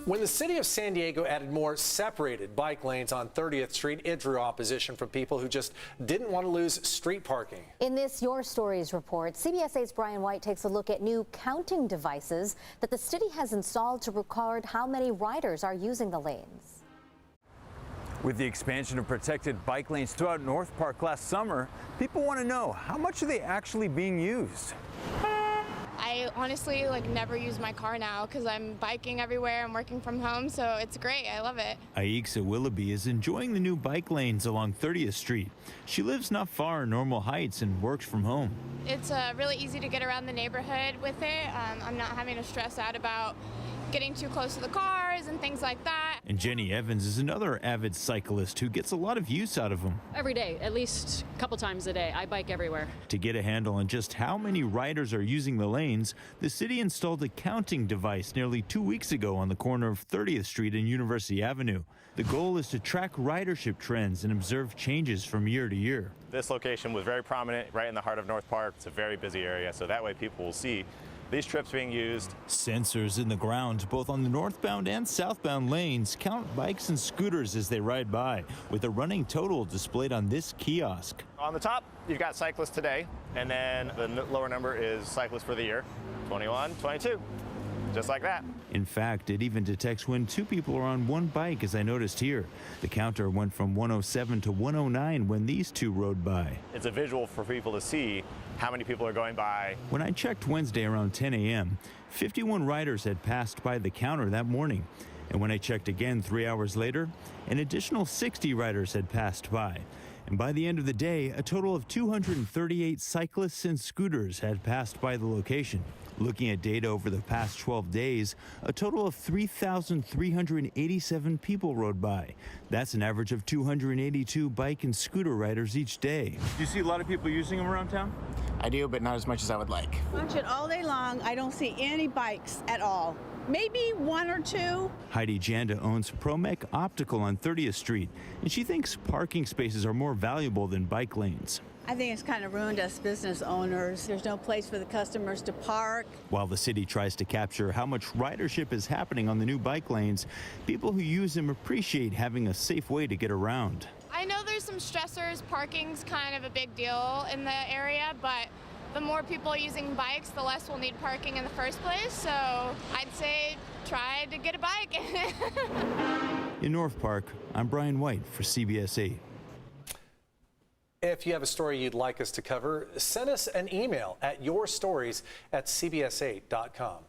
When the city of San Diego added more separated bike lanes on 30th Street, it drew opposition from people who just didn't want to lose street parking. In this Your Stories report, CBS 8's Brian White takes a look at new counting devices that the city has installed to record how many riders are using the lanes. With the expansion of protected bike lanes throughout North Park last summer, people want to know, how much are they actually being used? I honestly never use my car now because I'm biking everywhere and working from home, so it's great. I love it. Aixa Willoughby is enjoying the new bike lanes along 30th Street. She lives not far in Normal Heights and works from home. It's really easy to get around the neighborhood with it. I'm not having to stress out about getting too close to the cars and things like that. And Jenny Evans is another avid cyclist who gets a lot of use out of them. Every day, at least a couple times a day. I bike everywhere. To get a handle on just how many riders are using the lanes, the city installed a counting device nearly 2 weeks ago on the corner of 30th Street and University Avenue. The goal is to track ridership trends and observe changes from year to year. This location was very prominent right in the heart of North Park. It's a very busy area, so that way people will see these trips being used. Sensors in the ground, both on the northbound and southbound lanes, count bikes and scooters as they ride by, with a running total displayed on this kiosk. On the top, you've got cyclists today, and then the lower number is cyclists for the year, 21, 22, just like that. In fact, it even detects when two people are on one bike, as I noticed here. The counter went from 107 to 109 when these two rode by. It's a visual for people to see how many people are going by. When I checked Wednesday around 10 a.m., 51 riders had passed by the counter that morning. And when I checked again 3 hours later, an additional 60 riders had passed by. And by the end of the day, a total of 238 cyclists and scooters had passed by the location. Looking at data over the past 12 days, a total of 3,387 people rode by. That's an average of 282 bike and scooter riders each day. Do you see a lot of people using them around town? I do, but not as much as I would like. Watch it all day long. I don't see any bikes at all. Maybe one or two. Heidi Janda owns Promec Optical on 30th Street, and she thinks parking spaces are more valuable than bike lanes. I think it's kind of ruined us business owners. There's no place for the customers to park. While the city tries to capture how much ridership is happening on the new bike lanes, people who use them appreciate having a safe way to get around. I know there's some stressors. Parking's kind of a big deal in the area, but the more people using bikes, the less we'll need parking in the first place. So I'd say try to get a bike. In North Park, I'm Brian White for CBS 8. If you have a story you'd like us to cover, send us an email at yourstories@cbs8.com.